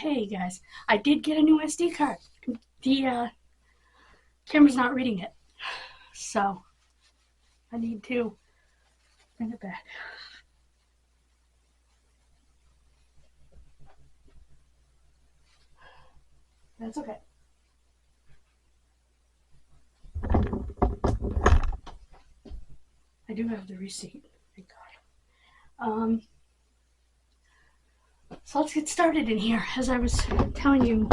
Hey guys, I did get a new SD card. The camera's not reading it, so I need to bring it back. That's okay. I do have the receipt, thank God. So let's get started in here. As I was telling you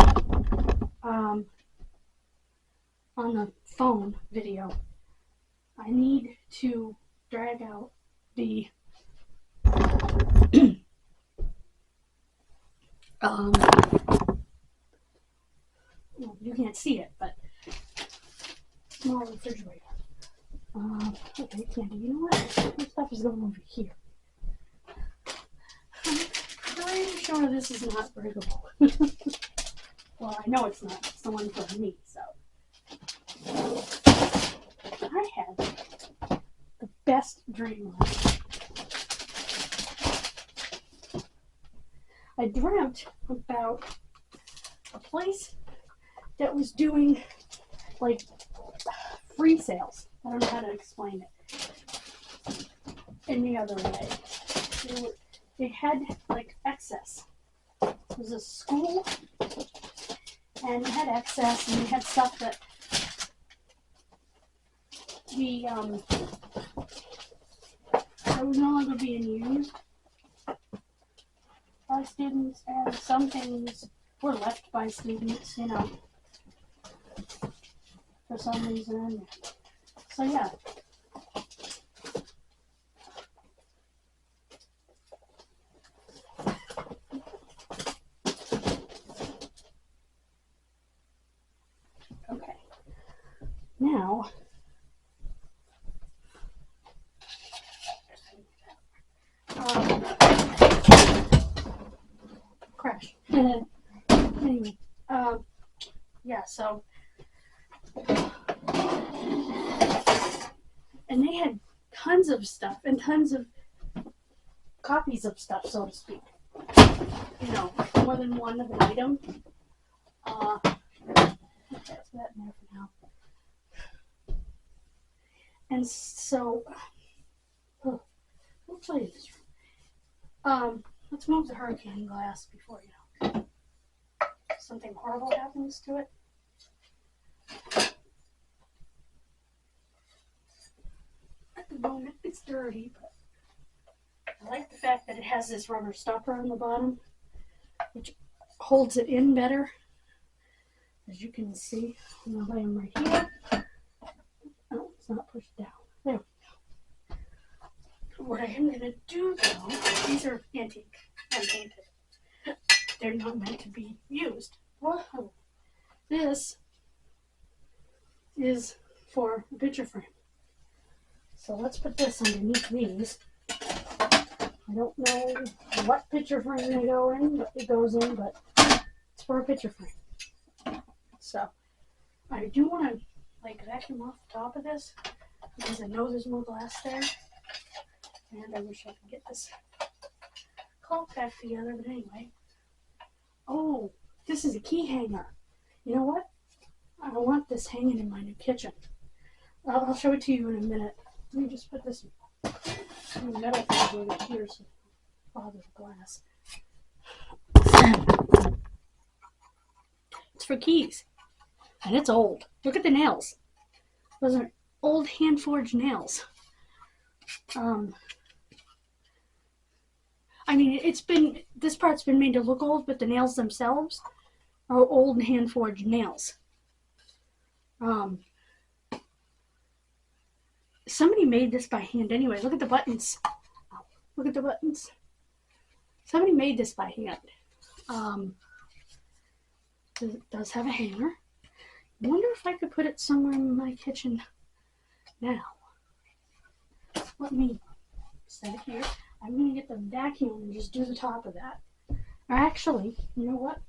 on the phone video, I need to drag out the well, you can't see it, but small refrigerator. Okay, Candy, you know what? This stuff is going over here. I'm pretty sure this is not breakable. Well, I know it's not. It's the one for me, so. I had the best dream last night. I dreamt about a place that was doing like free sales. I don't know how to explain it any other way. They had like excess. It was a school and it had excess and they had stuff that that was no longer being used by students, and some things were left by students, for some reason. So yeah. Okay. Now, crash. Anyway, yeah, so, and they had tons of stuff and tons of copies of stuff, so to speak. More than one of an item. That's that in there for now. And so, we'll play this room. Let's move the hurricane glass before, something horrible happens to it. At the moment, it's dirty, but I like the fact that it has this rubber stopper on the bottom, which holds it in better. As you can see, I'm going to lay them right here. Oh, it's not pushed down. There we go. What I am going to do, though, these are antique and painted. They're not meant to be used. Whoa. This is for a picture frame. So let's put this underneath these. I don't know what picture frame they go in, but it goes in, but it's for a picture frame. So I do want to vacuum off the top of this because I know there's more glass there, and I wish I could get this cloth back together. But anyway, oh, this is a key hanger. You know what? I want this hanging in my new kitchen. I'll show it to you in a minute. Let me just put this in the metal thing over here so it doesn't bother the glass. It's for keys. And it's old. Look at the nails. Those are old hand-forged nails. This part's been made to look old, but the nails themselves are old hand-forged nails. Somebody made this by hand anyway. Look at the buttons. Look at the buttons. Somebody made this by hand. It does have a hanger. I wonder if I could put it somewhere in my kitchen now. Let me set it here. I'm going to get the vacuum and just do the top of that. Or actually, you know what?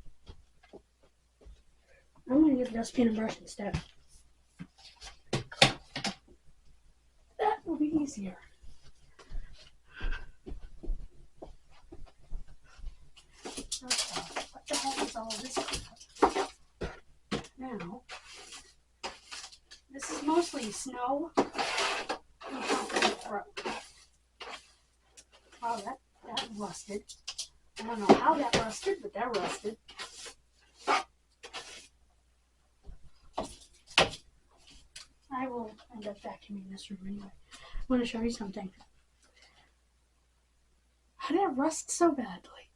I'm going to get a dustpan and brush instead. That will be easier. Okay, what the heck is all this crap. Now, this is mostly snow and concrete road. Wow, that rusted. I don't know how that rusted, but that rusted. I will end up vacuuming this room anyway. I want to show you something. How did it rust so badly?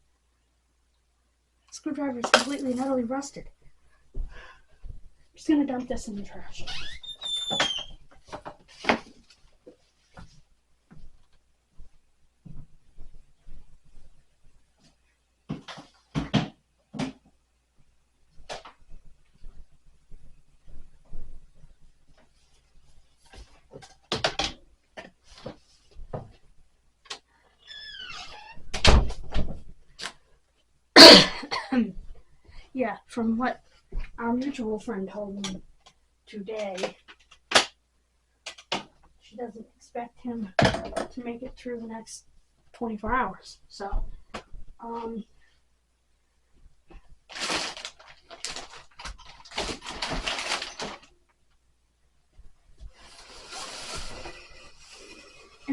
The screwdriver is completely and utterly rusted. I'm just going to dump this in the trash. Yeah, from what our mutual friend told me today, she doesn't expect him to make it through the next 24 hours. So, and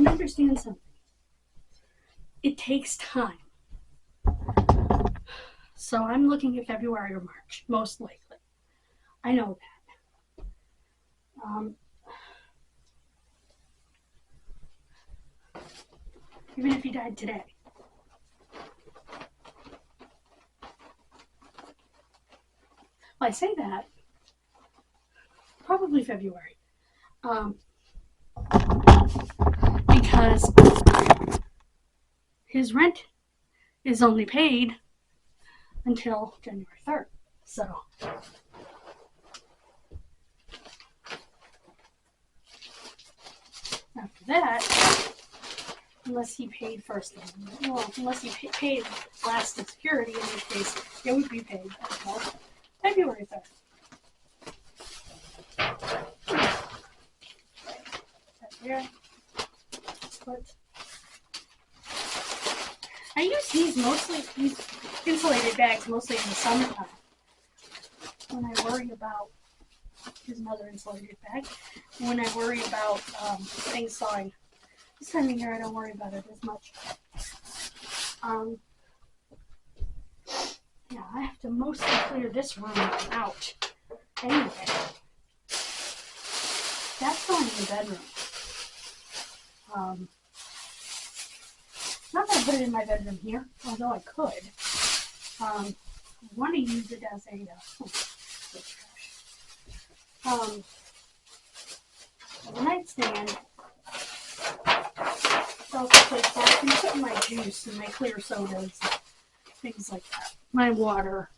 understand something. It takes time. So I'm looking at February or March, most likely. I know that. Even if he died today. Well, I say that. Probably February. Because his rent is only paid until January 3rd. So after that, unless he paid first, unless he paid last in security, in which case it would be paid until February 3rd. Right there. But I use these insulated bags mostly in the summertime. When I worry about, here's another insulated bag. When I worry about things thawing. This time of year I don't worry about it as much. Yeah, I have to mostly clear this room out. Anyway, that's going in the bedroom. Not that I put it in my bedroom here, although I could. I want to use it as a nightstand. It's also placed back. I can put my juice and my clear sodas, things like that. My water.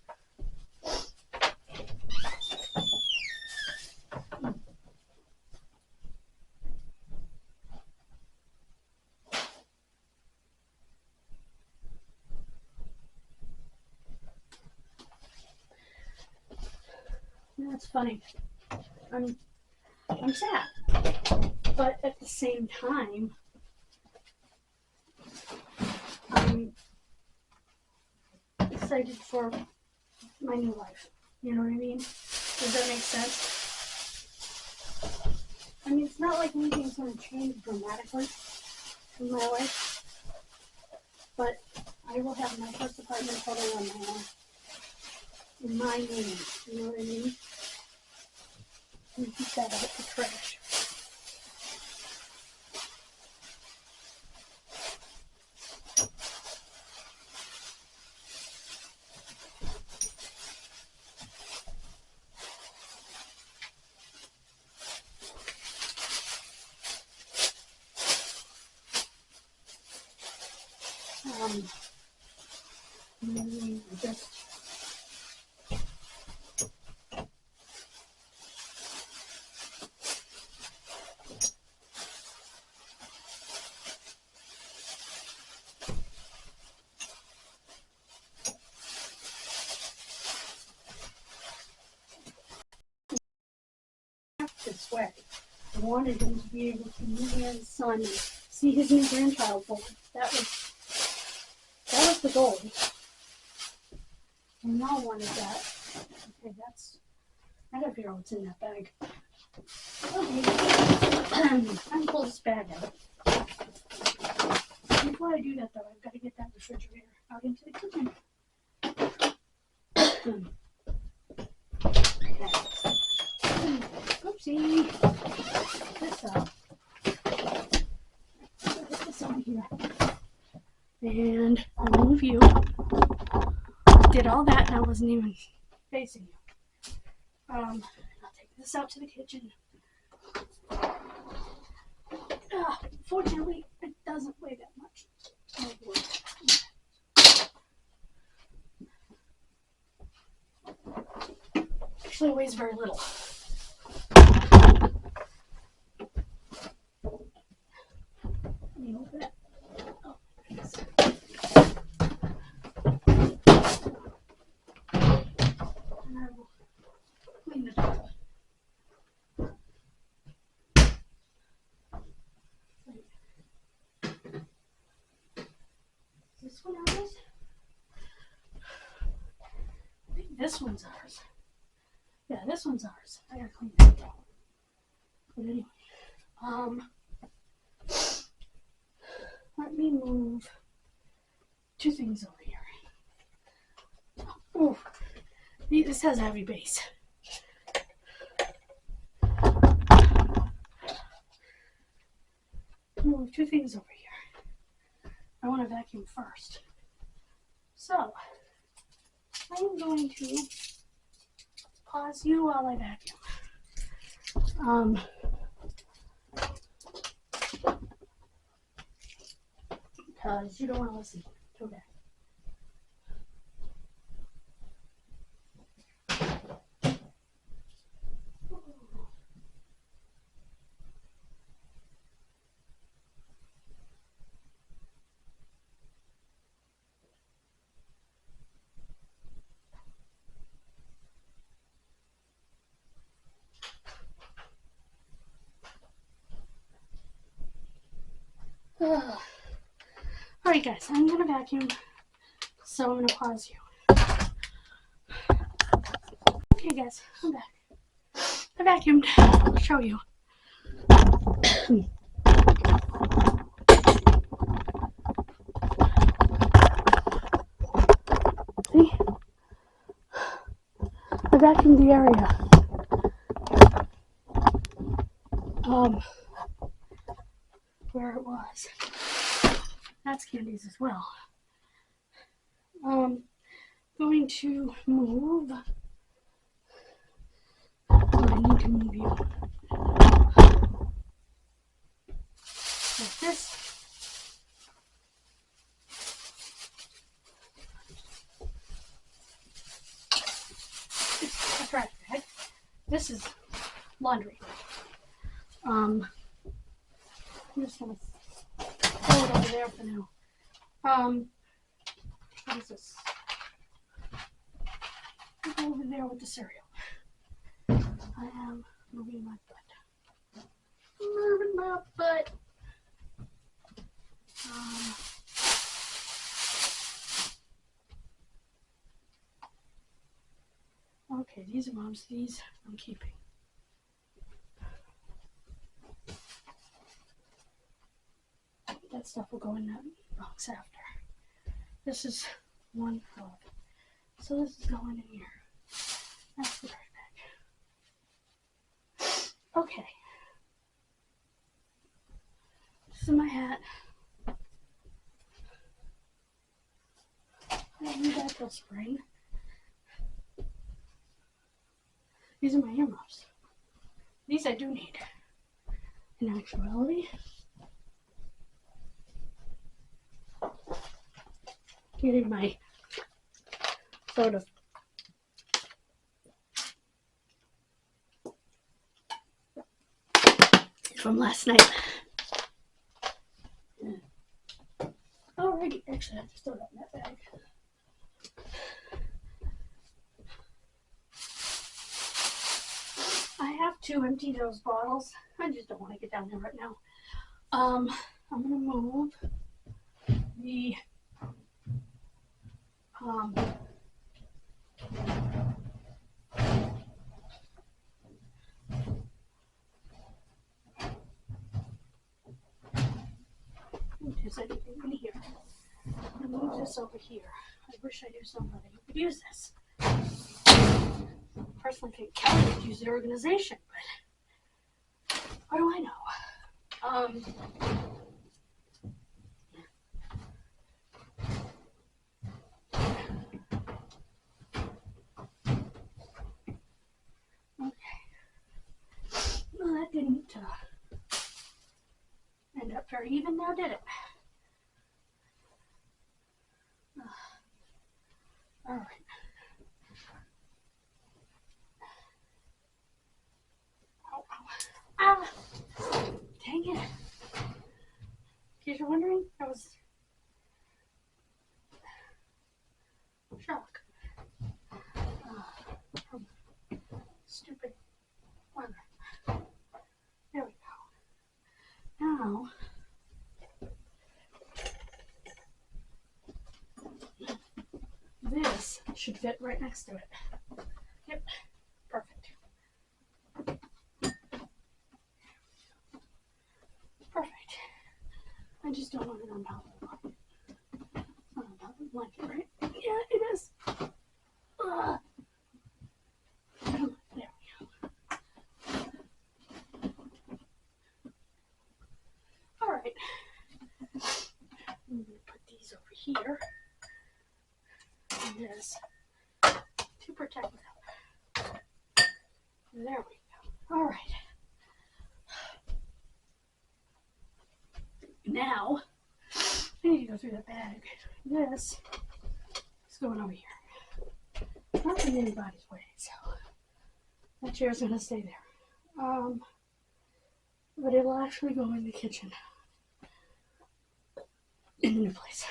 That's funny. I'm sad, but at the same time, I'm excited for my new life. You know what I mean? Does that make sense? I mean, it's not like anything's going to change dramatically in my life, but I will have my first apartment totally on my own. In my name, you know what I mean? And keep that out the trash. Just this way. I wanted him to be able to meet his son and see his new grandchild born. That was the goal. And no one wanted that. Okay, that's. I gotta figure out what's in that bag. Okay. I'm gonna pull this bag out. Before I do that, though, I've got to get that refrigerator out into the kitchen. Oopsie. This up. Put this over here. And I'll move you. Did all that and I wasn't even facing you. I'll take this out to the kitchen. Fortunately, it doesn't weigh that much. Actually, it weighs very little. Let me open it. Oh, yes. And I will clean it up. Is this one ours? I think this one's ours. Yeah, this one's ours. I gotta clean that up. But anyway, let me move two things over here. Oh, this has a heavy base. Move two things over here. I want to vacuum first. So, I'm going to pause you while I vacuum. Because you don't want to listen to that. Alright guys, I'm gonna vacuum, so I'm gonna pause you. Okay guys, I'm back. I vacuumed. I'll show you. See? I vacuumed the area. Where it was. That's Candy's as well. Going to move. I need to move you. Like this. This is a trash bag. This is laundry. I'm just gonna throw it over there for now. What is this? Go over there with the cereal. I am moving my butt. Moving my butt. Okay, these are Mom's. These I'm keeping. That stuff will go in that box after. This is one of. So this is going in here. That's the trash bag. Okay. This is my hat. I don't need that till spring. These are my earmuffs. These I do need. In actuality. Getting my sort of from last night. Alrighty, actually I just throw that in that bag. I have to empty those bottles. I just don't want to get down there right now. I'm gonna move the If there's anything in here. I'll move this over here. I wish I knew somebody who could use this. Personally, I think Kelly could use the organization, but what do I know? Okay. Well, that didn't end up very even now, did it? All right. Ow, ow. Ah! Dang it. In case you're wondering, that was shock. From stupid weather. There we go. Now, this should fit right next to it. Yep, perfect. Perfect. I just don't want it on top of the blanket. It's not on top of the blanket, right? Yeah, it is. There we go. All right. I'm going to put these over here. And this to protect them. There we go. All right. Now, I need to go through the bag. This is going over here. Not in anybody's way, so that chair's going to stay there. But it'll actually go in the kitchen. In the new place.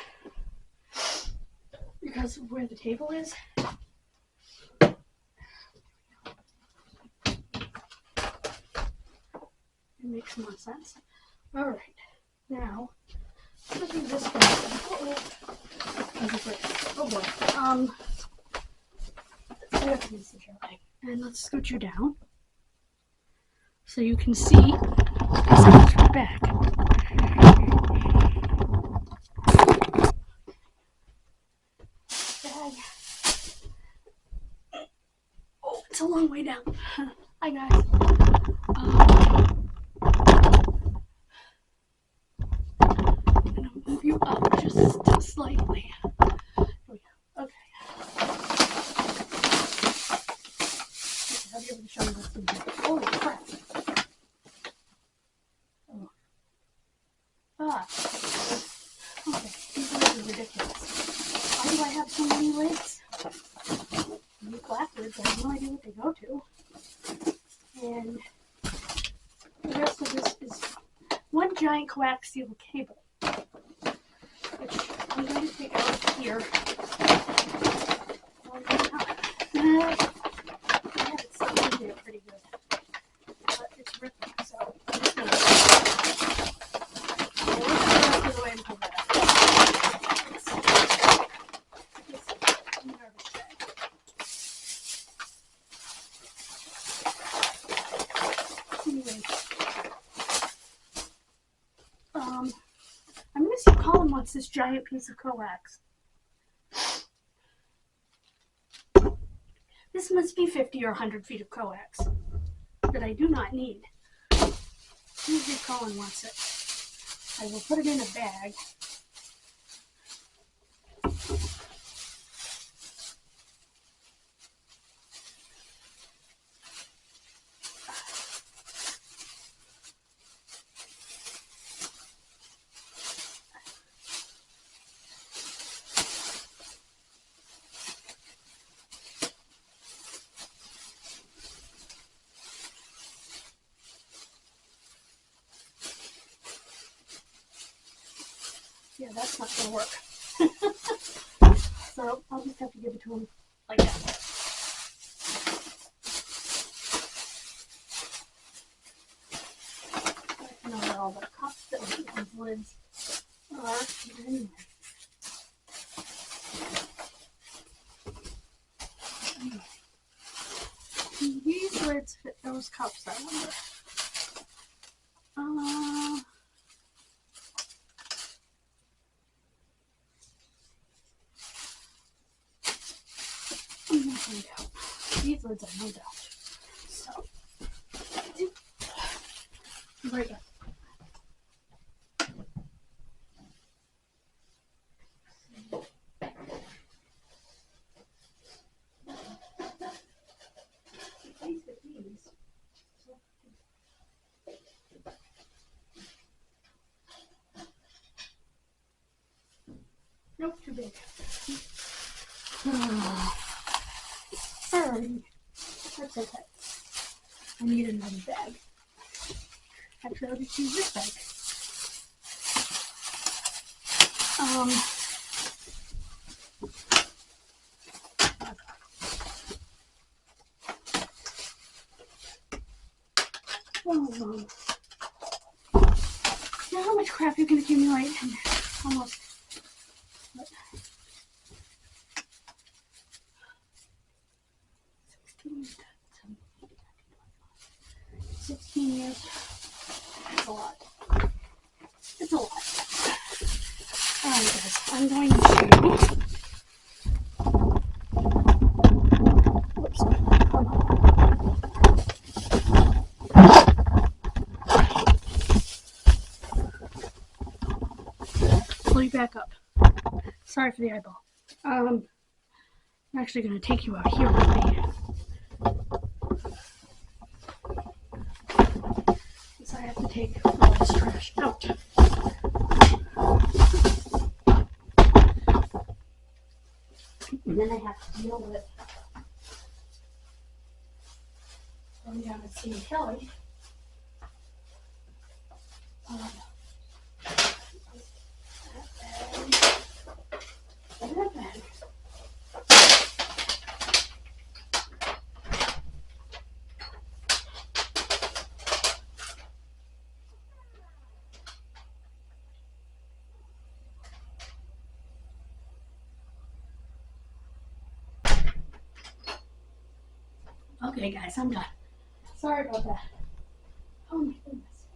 Because of where the table is, it makes more sense. All right. Now, let's do this one. Oh boy. Let's go to the chair leg. And let's scoot you down so you can see this right back. Bag. Oh, it's a long way down. Hi guys. Move you up just slightly. There we go. Okay. I'll be able to show you what's in here. Holy crap. Oh. Ah. Okay. These lids are ridiculous. Why do I have so many lids? These black lids, I have no idea what they go to. And the rest of this is one giant coaxial cable. Which I'm going to take out here. Yeah, it's still in there pretty good. But it's ripping, so I'm just going to work the way and pull that out. It's a garbage bag. Anyway. I'm going to see if Colin wants this giant piece of coax. This must be 50 or 100 feet of coax that I do not need. See if Colin wants it. I will put it in a bag. Yeah, that's not going to work. So I'll just have to give it to him like that. I know where all the cups that these lids are. Anyway. These lids fit those cups, I wonder. no doubt. These lids are no doubt. So, right back. Nope, too big. Alrighty. That's okay. I need another bag. Actually, I'll just use this bag. You know how much crap you can accumulate and almost. 16 years. It's a lot. It's a lot. Alright guys, I'm going to whoops. Pull you back up. Sorry for the eyeball. I'm actually going to take you out here with me. Since I have to take all this trash out. And then I have to deal with going down to see Kelly. That bag. Okay, guys, I'm done. Sorry about that. Oh my goodness.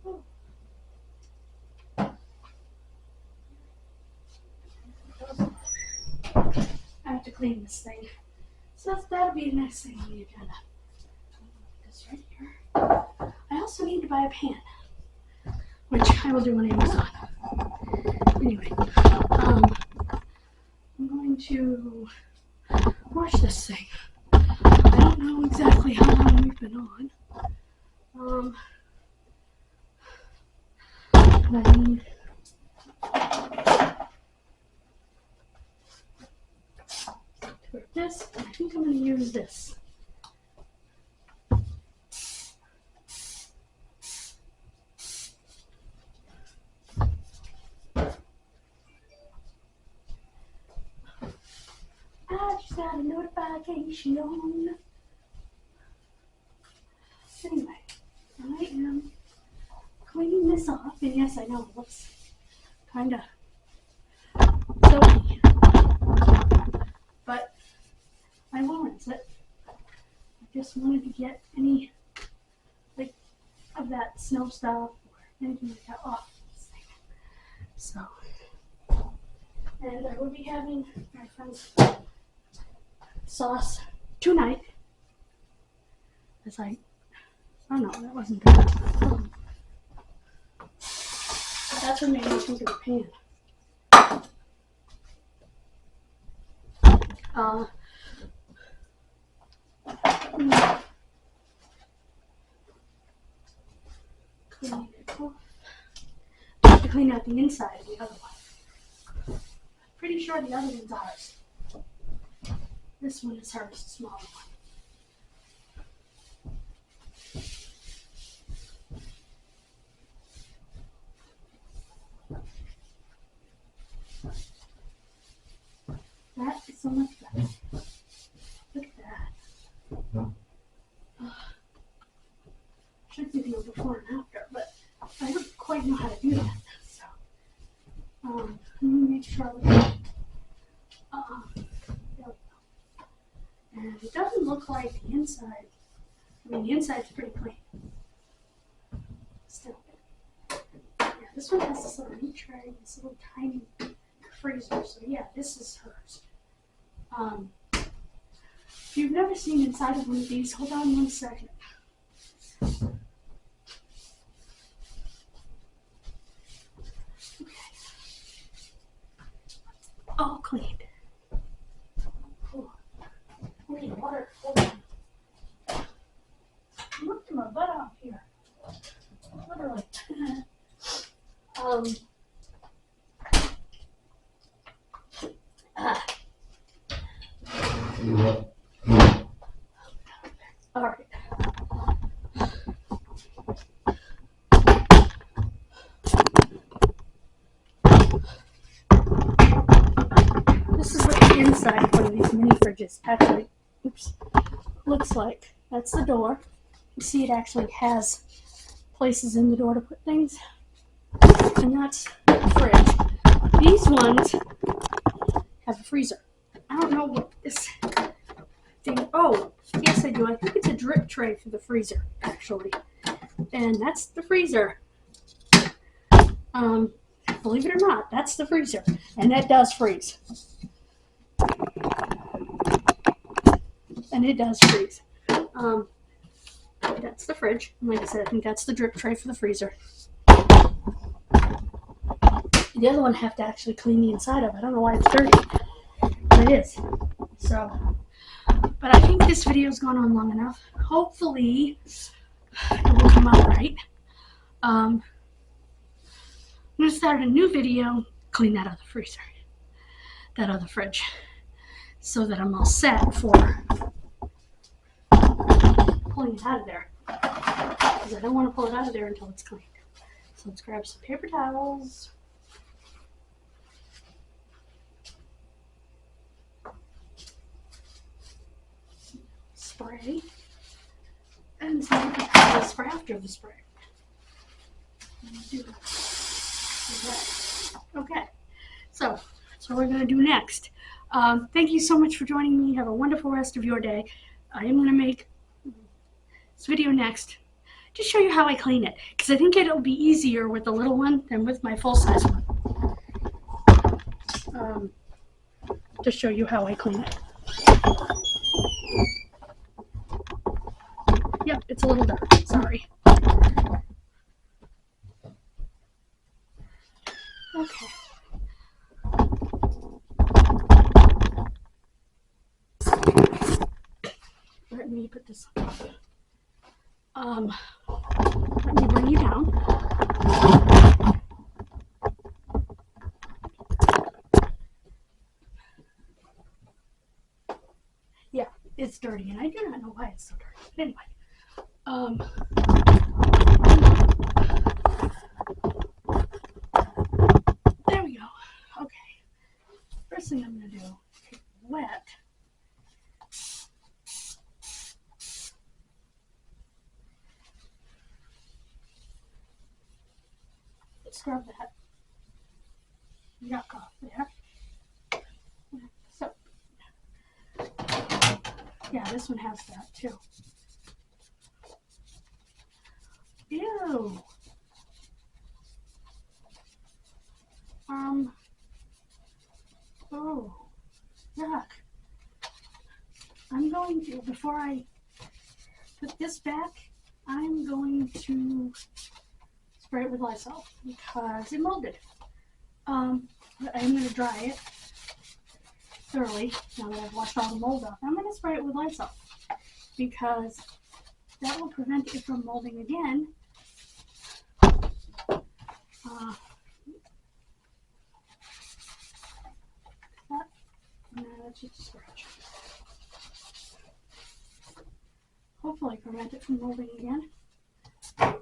Oh. I have to clean this thing. So that'll be the next thing on the agenda. This right here. I also need to buy a pan, which I will do on Amazon. Anyway, I'm going to wash this thing. I don't know exactly how long we've been on. But I need to put this. I think I'm going to use this. I just got a notification on. Anyway, I am cleaning this off, and yes, I know it looks kind of soapy, but I will rinse it. I just wanted to get any of that snow stuff or anything like that off this thing. So, and I will be having my friend's sauce tonight. It's like, oh no, that wasn't that. That's what made me think of the pan. Clean it off. I have to clean out the inside of the other one. Pretty sure the other one's ours. This one is hers, the smaller one. That is so much better. Look at that. Should give you a before and after, but I don't quite know how to do that. So, let me make sure. There we go. And it doesn't look like the inside. I mean, the inside's pretty clean. Still. Yeah, this one has this little meat tray, this little tiny freezer. So yeah, this is hers. If you've never seen inside of one of these, hold on 1 second. Okay. All cleaned. Oh, I need water. Hold on. I'm lifting my butt off here. Literally. All right. This is what the inside of one of these mini fridges actually, looks like. That's the door. You see it actually has places in the door to put things. And that's the fridge. These ones have a freezer. I don't know what this thing, oh, yes I do. I think it's a drip tray for the freezer, actually. And that's the freezer. Believe it or not, that's the freezer. And that does freeze. And it does freeze. That's the fridge. And like I said, I think that's the drip tray for the freezer. The other one I have to actually clean the inside of. I don't know why it's dirty, but it is. So, but I think this video's gone on long enough. Hopefully, it will come out right. I'm going to start a new video, clean that other freezer, that other fridge, so that I'm all set for pulling it out of there. Because I don't want to pull it out of there until it's cleaned. So let's grab some paper towels. Spray. And some towels for after the spray. Okay, so that's what we're going to do next. Thank you so much for joining me. Have a wonderful rest of your day. I am going to make this video next. Just show you how I clean it, because I think it'll be easier with the little one than with my full-size one. To show you how I clean it. Yep, it's a little dark. Sorry. Okay. Let me put this on. Let me bring you down. Yeah, it's dirty, and I do not know why it's so dirty. But anyway, there we go. Okay. First thing I'm going to do, take wet. Scrub that yuck off there. So, yeah, this one has that too. Ew. Oh, yuck. I'm going to, before I put this back, I'm going to spray it with Lysol because it molded. I'm going to dry it thoroughly now that I've washed all the mold off. I'm going to spray it with Lysol because that will prevent it from molding again. No, that's just a scratch. Hopefully prevent it from molding again. There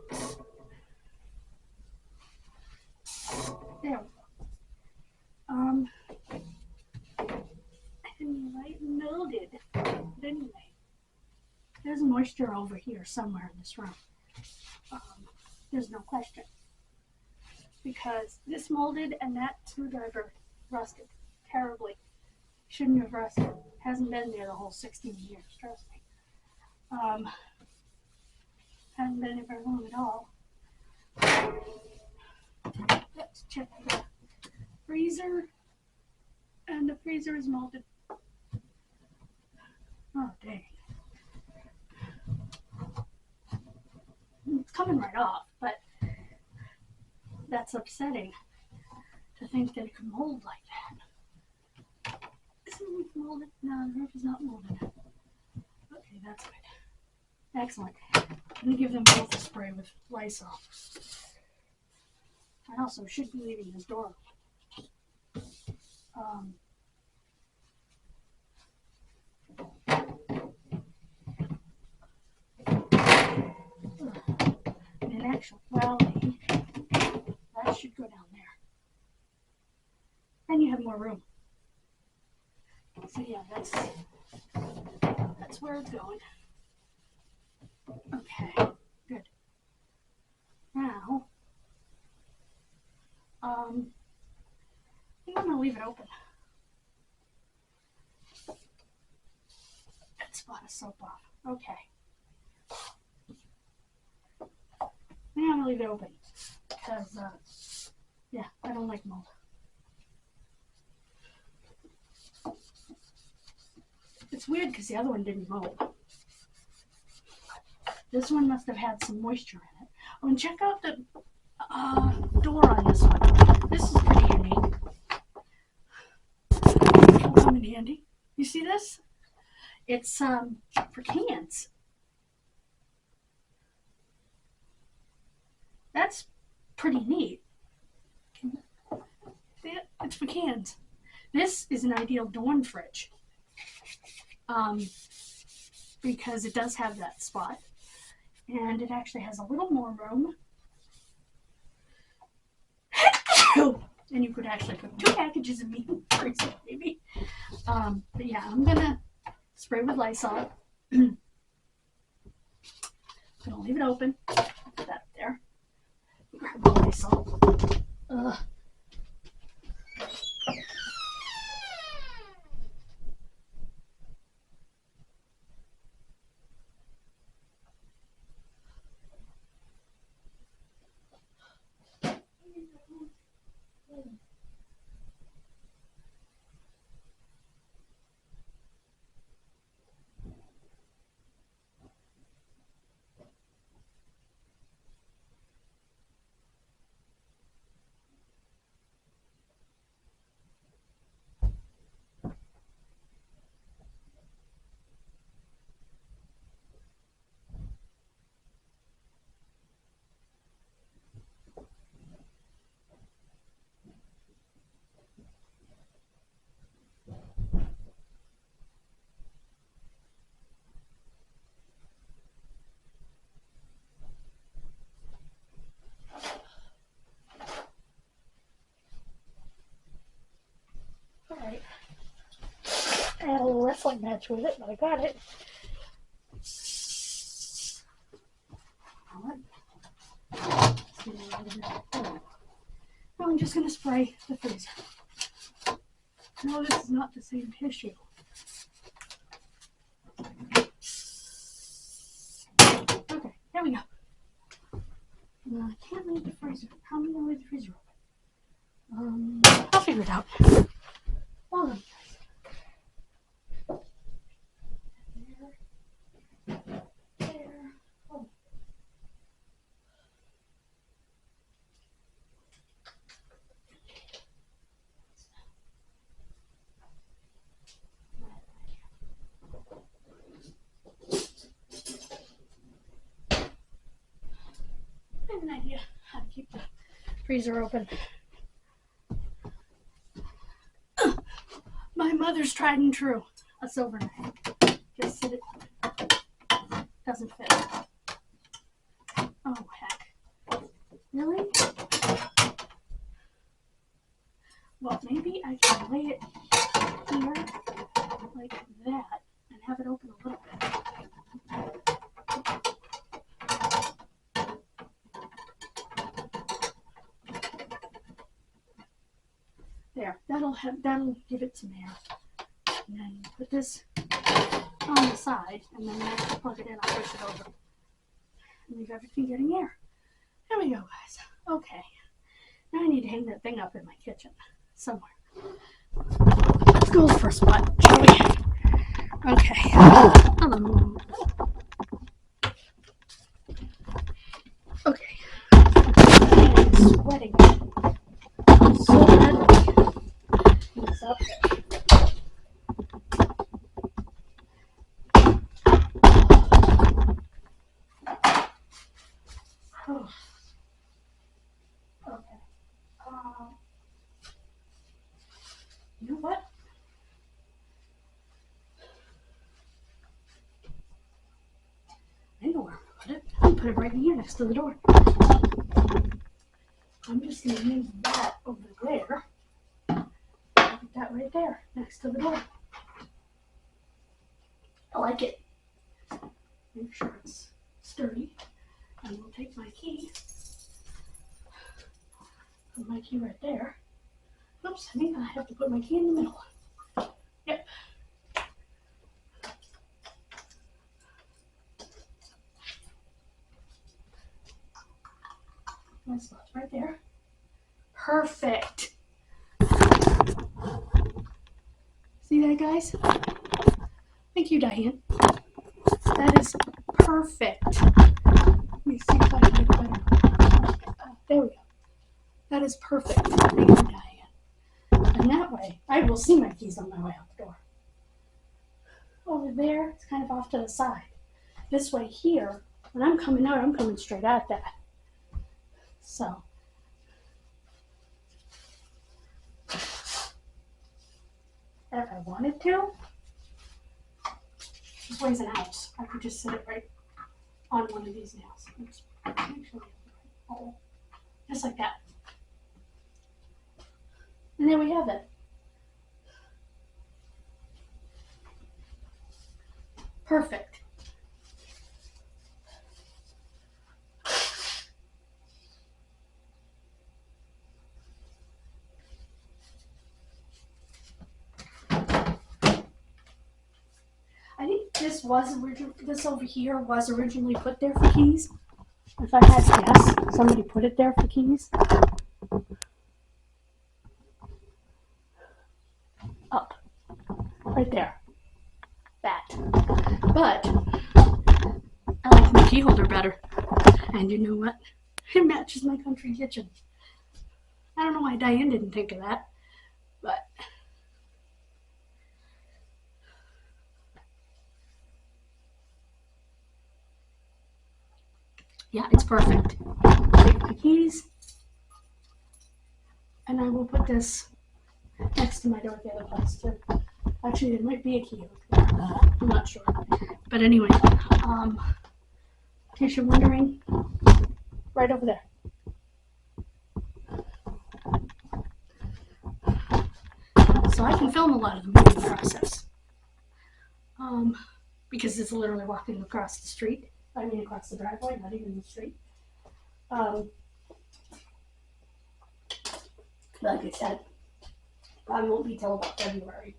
we go. Anyway, molded. But anyway, there's moisture over here somewhere in this room. There's no question. Because this molded and that screwdriver rusted terribly. Shouldn't have rusted. Hasn't been there the whole 16 years, trust me. Hasn't been there very long at all. Let's check the freezer. And the freezer is molded. Oh, dang. It's coming right off, but that's upsetting to think that it could mold like that. Is the roof molded? No, the roof is not molded. Okay, that's good. Excellent. I'm going to give them both a spray with Lysol. I also should be leaving this door open. In actuality, that should go down there. Then you have more room. So yeah, that's where it's going. Okay, good. Now, I think I'm gonna leave it open. That spot of soap off. Okay. I think I'm gonna leave it open because, yeah, I don't like mold. It's weird because the other one didn't mold. This one must have had some moisture in it. Oh, and check out the door on this one. This is pretty unique. It'll come in handy. You see this? It's for cans. That's pretty neat. It's for cans. This is an ideal Dawn fridge. Because it does have that spot. And it actually has a little more room. And you could actually put 2 packages of meat in the freezer, maybe. But yeah, I'm gonna spray with Lysol. I'm gonna leave it open. Put that there. Grab the Lysol. Alright. I had a little wrestling match with it, but I got it. Now I'm just going to spray the freezer. No, this is not the same tissue. Okay, there we go. I can't leave the freezer. How am I going to leave the freezer open? I'll figure it out. Hold on, guys. There. Oh. I have an idea how to keep the freezer open. My mother's tried and true. A silver knife. Just sit it. Doesn't fit. Oh, heck. Really? Well, maybe I can lay it here like that and have it open a little bit. There, that'll give it some air. And then put this on the side, and then when I plug it in, I'll push it over. And leave everything getting air. There we go, guys. Okay. Now I need to hang that thing up in my kitchen somewhere. Let's go for a spot, shall we? Okay. Hello. Okay. I'm sweating so badly. It's up there. Oh. Okay. You know what? I know where I'm gonna put it. I'm gonna put it right in here next to the door. I'm just gonna move that over there. Put that right there next to the door. I like it. Make sure it's sturdy. And we'll take my key. Put my key right there. Oops, I think I have to put my key in the middle. Yep. My slot's right there. Perfect. See that, guys? Thank you, Diane. That is perfect. Let me see if I can get it better. There we go. That is perfect. Thank you, Diane. And that way, I will see my keys on my way out the door. Over there, it's kind of off to the side. This way here, when I'm coming out, I'm coming straight at that. So. And if I wanted to, this way's an ounce. I could just sit it right on one of these nails. Oops. Make sure we have the right hole. Just like that. And there we have it. Perfect. I think this over here was originally put there for keys. If I had to guess, somebody put it there for keys. Up. Right there. That. But I like my key holder better. And you know what? It matches my country kitchen. I don't know why Diane didn't think of that, but yeah, it's perfect. Take my keys, and I will put this next to my door at the other place too. Actually, there might be a key hook there. I'm not sure. But anyway, in case you're wondering, right over there. So I can film a lot of the moving process. Because it's literally walking across the street. I mean, across the driveway, not even the street. Like I said, probably won't be till about February.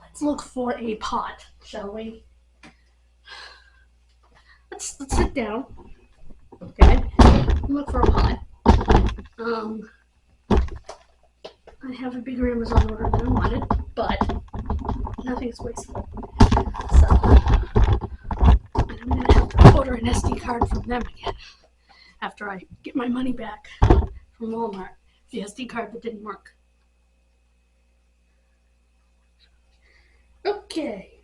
Let's look for a pot, shall we? Let's sit down. Okay. Look for a pot. I have a bigger Amazon order than I wanted, but nothing's wasteful. So, and I'm gonna have to order an SD card from them again after I get my money back from Walmart. The SD card that didn't work. Okay.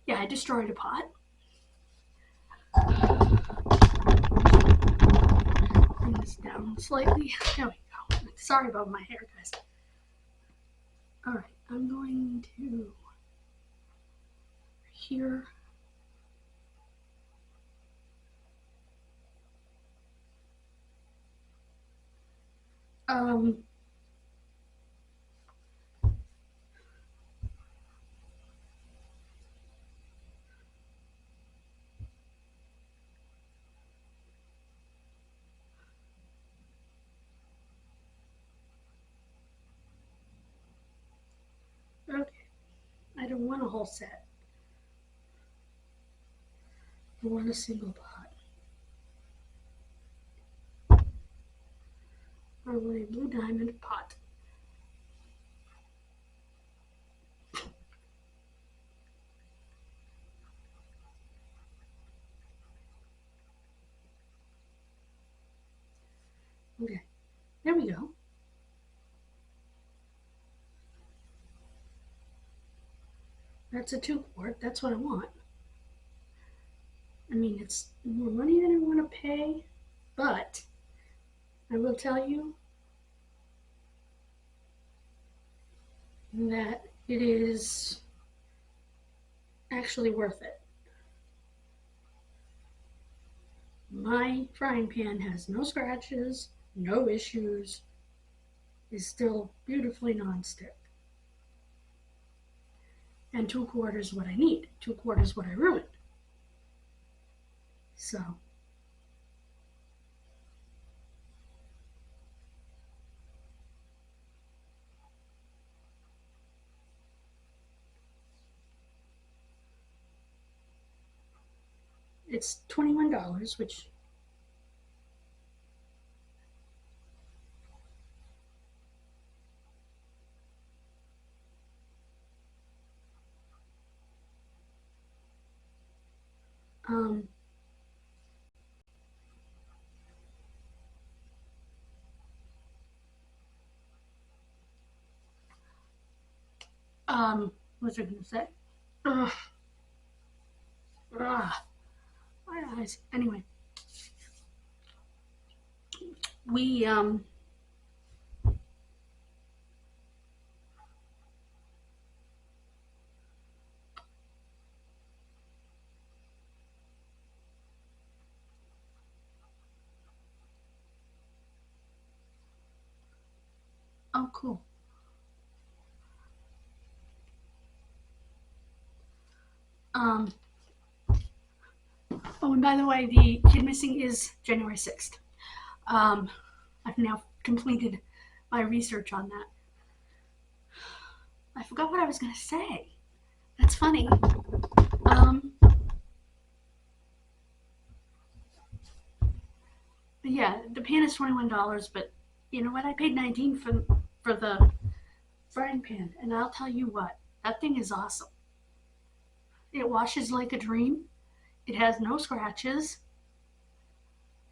Yeah, I destroyed a pot. Bring this down slightly. There we go. Sorry about my hair, guys. Alright, I'm going to here. Okay, I don't want a whole set. or a single pot. I want a Blue Diamond pot. Okay, there we go. That's a 2-quart. That's what I want. I mean, it's more money than I want to pay, but I will tell you that it is actually worth it. My frying pan has no scratches, no issues, is still beautifully nonstick. And 2-quart is what I need. 2-quart is what I ruined. So, it's $21, which um what was I gonna say? Ugh. Ugh. My eyes. Anyway, we oh cool. Um oh, and by the way, the Kid Missing is January 6th. I've now completed my research on that. I forgot what I was gonna say. That's funny. But yeah, the pan is $21, but you know what? I paid $19 for the frying pan, and I'll tell you what, that thing is awesome. It washes like a dream. It has no scratches.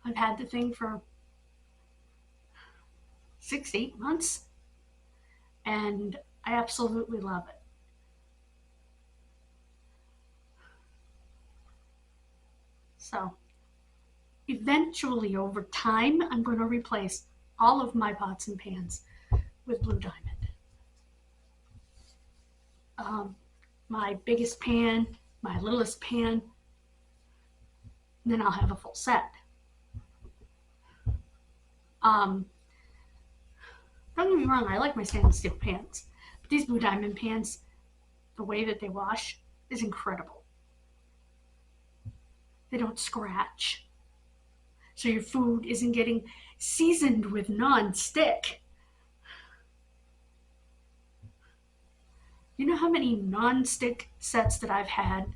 I've had the thing for 6, 8 months, and I absolutely love it. So eventually, over time, I'm going to replace all of my pots and pans with Blue Diamond. My biggest pan, my littlest pan, and then I'll have a full set. Don't get me wrong, I like my stainless steel pans, but these Blue Diamond pans, the way that they wash is incredible. They don't scratch, so your food isn't getting seasoned with non-stick. You know how many non-stick sets that I've had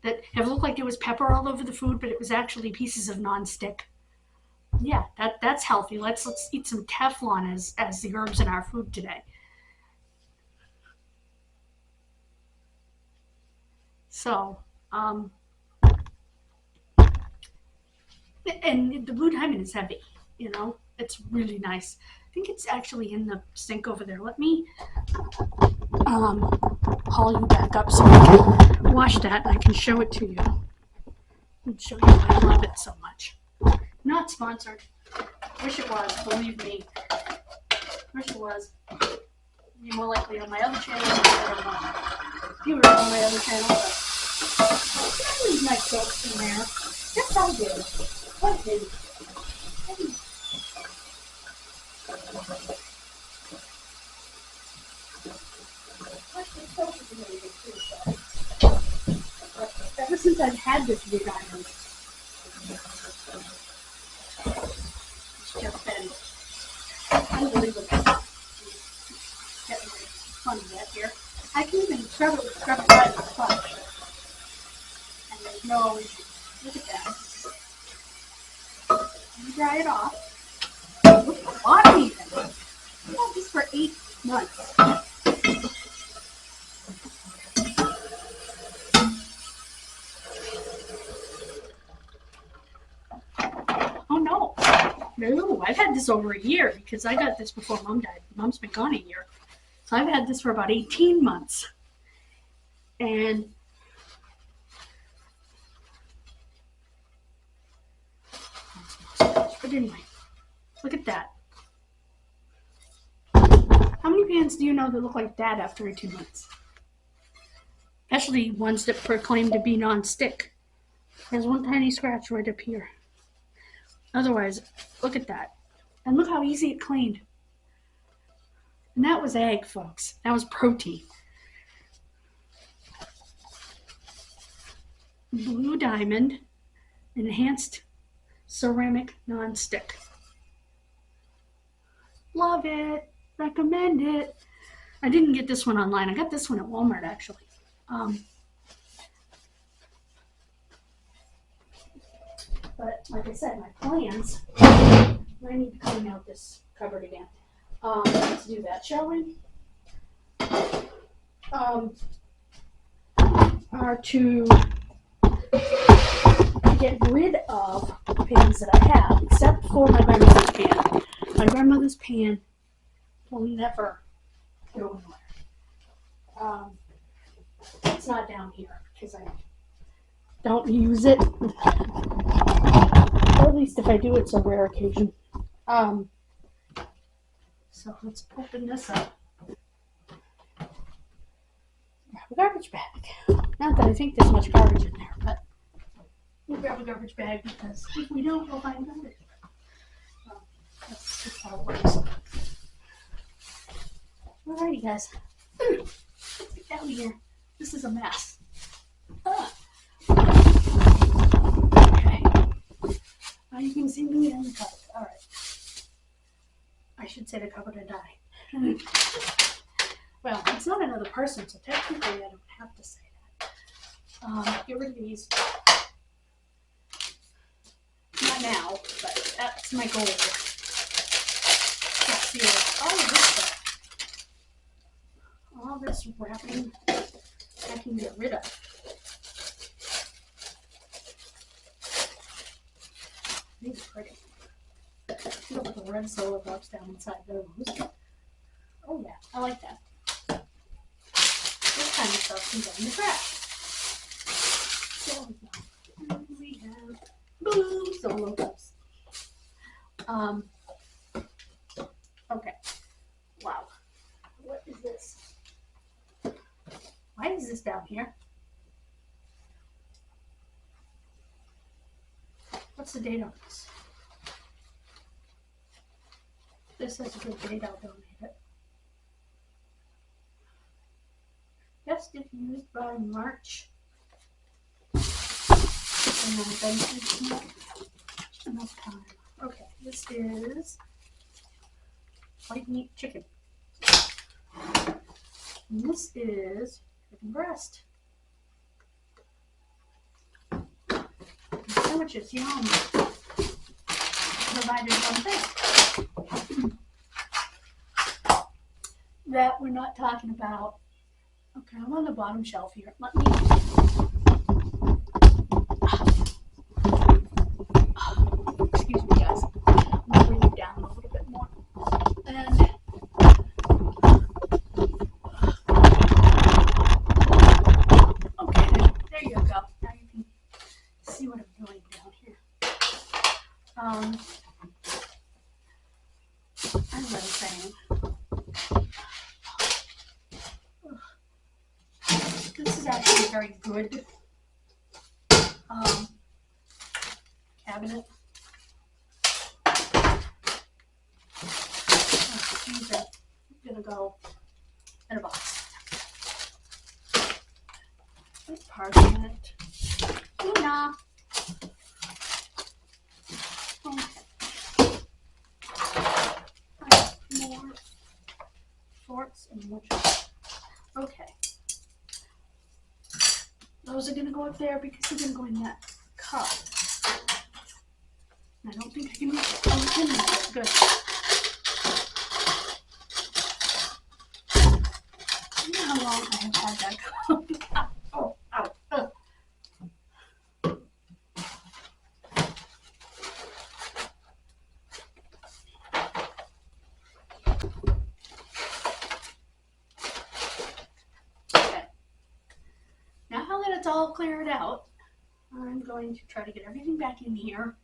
that have looked like there was pepper all over the food, but it was actually pieces of non-stick? Yeah, that's healthy. Let's eat some Teflon as the herbs in our food today. So, and the Blue Diamond is heavy. You know, it's really nice. I think it's actually in the sink over there. Let me haul you back up so I can wash that and I can show it to you. And show you why I love it so much. Not sponsored. Wish it was, believe me. Wish it was. Be more likely on my other channel than I don't know. You were on my other channel, but I leave my jokes in there. Yes, I did. What did? Ever since I've had this Blue Diamond, it's just been unbelievable. Getting funny yet here. I can even scrub it right in the sponge. And no issue. Look at that. Let me dry it off. Look at the bottom even. I had this for 8 months. Oh no. No, I've had this over a year because I got this before Mom died. Mom's been gone a year. So I've had this for about 18 months. And but anyway, look at that. How many pans do you know that look like that after 18 months? Especially ones that proclaim to be non-stick. There's one tiny scratch right up here. Otherwise, look at that. And look how easy it cleaned. And that was egg, folks. That was protein. Blue Diamond Enhanced Ceramic Non-Stick. Love it. Recommend it. I didn't get this one online. I got this one at Walmart, actually. But like I said, my plans, I need to clean out this cupboard again. Let's do that, shall we? Are to get rid of the pans that I have, except for my grandmother's pan. My grandmother's pan will never go anywhere. It's not down here because I don't use it. Or at least if I do, it's a rare occasion. So let's open this up. Grab a garbage bag. Not that I think there's much garbage in there, but we'll grab a garbage bag because if we don't, we'll find garbage. That's just how it works. Alrighty, guys. Let's get out of here. This is a mess. Okay. Now you can see me in the cupboard. Alright. I should say the cupboard and die. Well, it's not another person, so technically I don't have to say that. Get rid of these. Not now, but that's my goal. Let's see all of this stuff. All this wrapping I can get rid of. These are pretty. See what the red solar box down inside those. Oh yeah, I like that. This kind of stuff can go in the trash. So we have blue solo cups. Okay. Wow. What is this? Why is this down here? What's the date on this? This has a good date, I'll donate it. Best if used by March. And then enough time. Okay, this is white meat chicken. And this is chicken breast. Sandwiches, yum. Provided one thing. That we're not talking about. Okay, I'm on the bottom shelf here. Let me. Excuse me, guys. I'm gonna bring it down a little bit more. And okay, there you go. Now you can see what I'm doing down here. As I was saying, this is actually a very good cabinet. These are gonna go in a box. There's parchment. Luna. More forks and more. Okay. those are going to go up there because they're going to go in that cup. I don't think I can make it. Oh, I can make it. Good. You know how long I have had that cup? Oh, ow. Ugh. Okay. Now that it's all cleared out, I'm going to try to get everything back in here.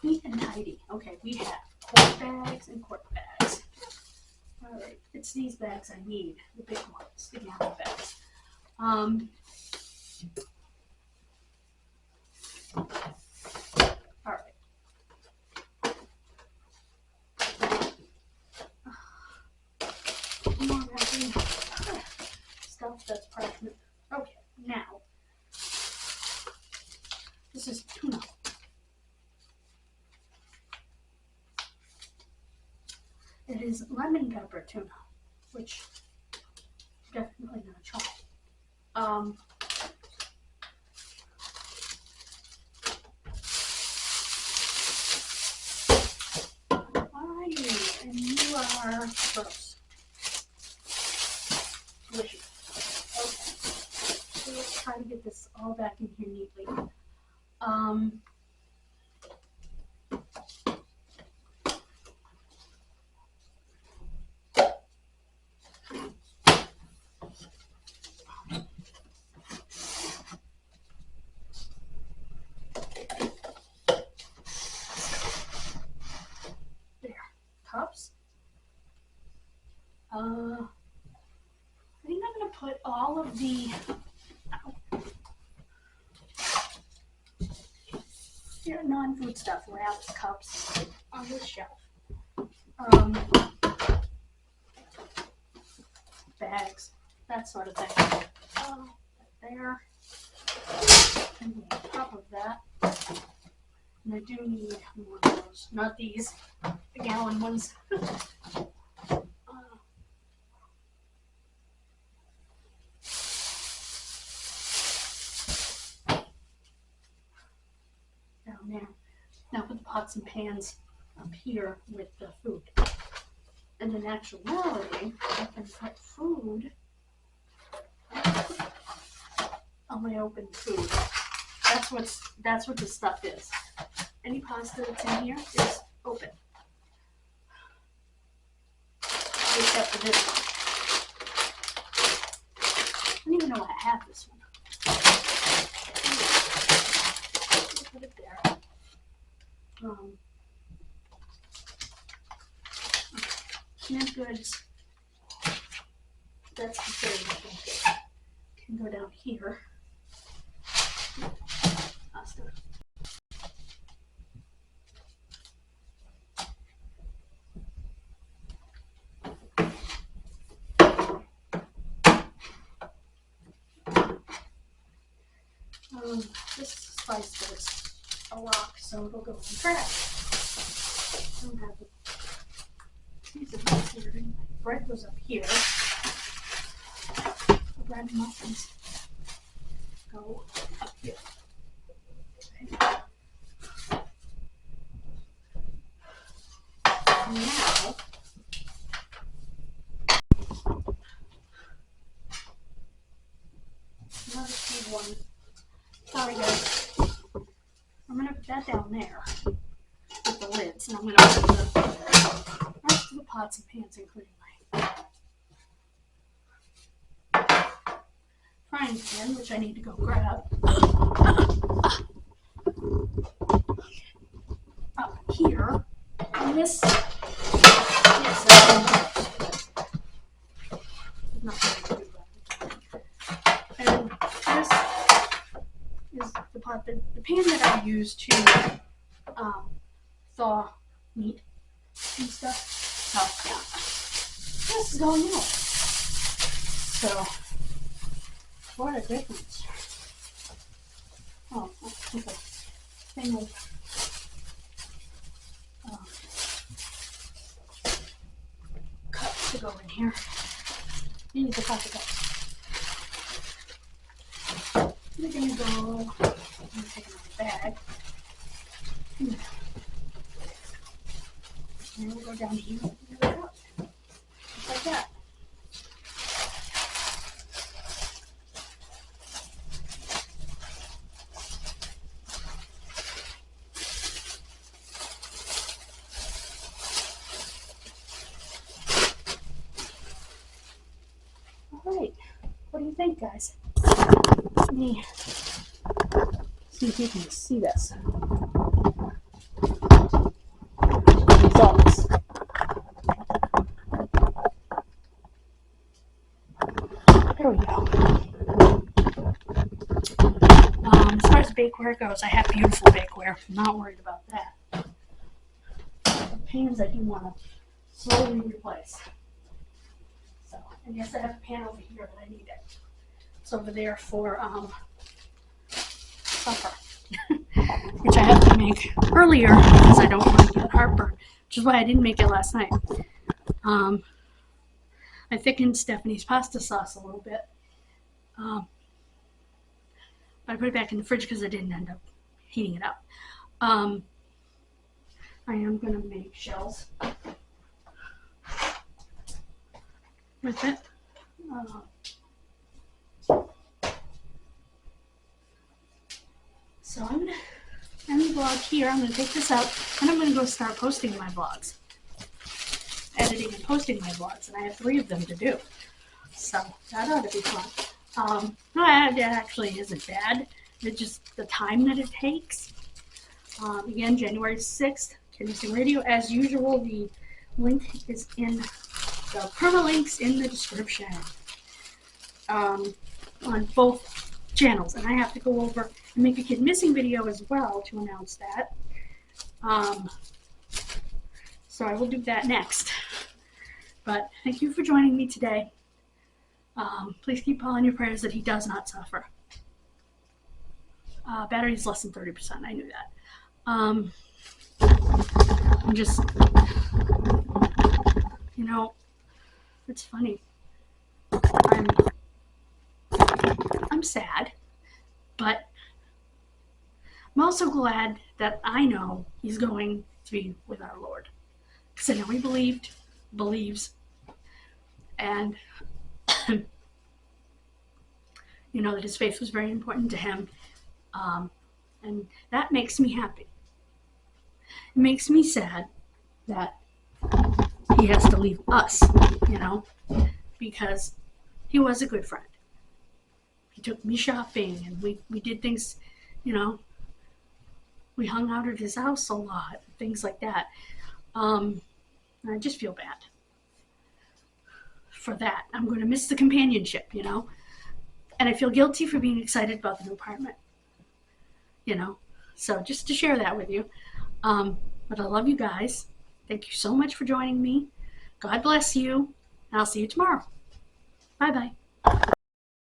Neat and tidy. Okay, we have quart bags and quart bags. Alright, it's these bags I need, the big ones, the gallon bags. Alright. More wrapping stuff that's parchment. Okay, now, this is tuna. It is lemon pepper tuna, which definitely not try. Why are you? And you are gross. Delicious. Okay. So let's try to get this all back in here neatly. Cups. I think I'm going to put all of the non-food stuff, wraps, cups, on this shelf. Bags, that sort of thing. There. And on top of that, and I do need more of those. Not these, the gallon ones. Down there. Now put the pots and pans up here with the food. And in actuality, I can put food on my open food. That's what this stuff is. Any pasta that's in here is open. Except for this one. I don't even know why I have this one. Put it there. Canned goods. That's the third. Can go down here. Pasta. This spice is a rock, so it'll go in the trash. I don't have a piece of this here. Bread goes up here. The bread and muffins go up here. Okay. Now, another seed one. Sorry guys. I'm going to put that down there with the lids, and I'm going to put the rest of the pots and pans, including my frying pan, which I need to go grab. Up here, and this, yes, not going to do that. And this is the pot, the pan that I use to thaw meat and stuff. So yeah, this is going in. So what a difference! Oh, okay. Thing of cups to go in here. You need the coffee cups. We're gonna go, I'm gonna take another bag. And we'll go down here. There we go. Just like that. Alright, what do you think, guys? Let me see if you can see this. Results. There we go. As far as bakeware goes, I have beautiful bakeware. I'm not worried about that. The pans I do want to slowly replace. So, and yes, I have a pan over here that I need it. It's over there for supper, which I have to make earlier because I don't want to get heartburn, which is why I didn't make it last night. I thickened Stephanie's pasta sauce a little bit. But I put it back in the fridge because I didn't end up heating it up. I am going to make shells with it. So I'm going to end the vlog here. I'm going to take this out and I'm going to go start posting my vlogs. Editing and posting my vlogs, and I have 3 of them to do. So that ought to be fun. No, it actually isn't bad. It's just the time that it takes. Again, January 6th, Kidney Sing Radio. As usual, the link is in the permalinks in the description on both channels. And I have to go over and make a Kid Missing video as well to announce that. So I will do that next. But thank you for joining me today. Please keep Paul in your prayers that he does not suffer. Battery is less than 30%. I knew that. I'm just, you know, it's funny. I'm sad, but I'm also glad that I know he's going to be with our Lord. Because I know he believes, and you know that his faith was very important to him, and that makes me happy. It makes me sad that he has to leave us, you know, because he was a good friend. He took me shopping, and we did things, you know, we hung out at his house a lot, things like that. I just feel bad for that. I'm going to miss the companionship, you know, and I feel guilty for being excited about the new apartment, you know, so just to share that with you. But I love you guys. Thank you so much for joining me. God bless you, and I'll see you tomorrow. Bye-bye.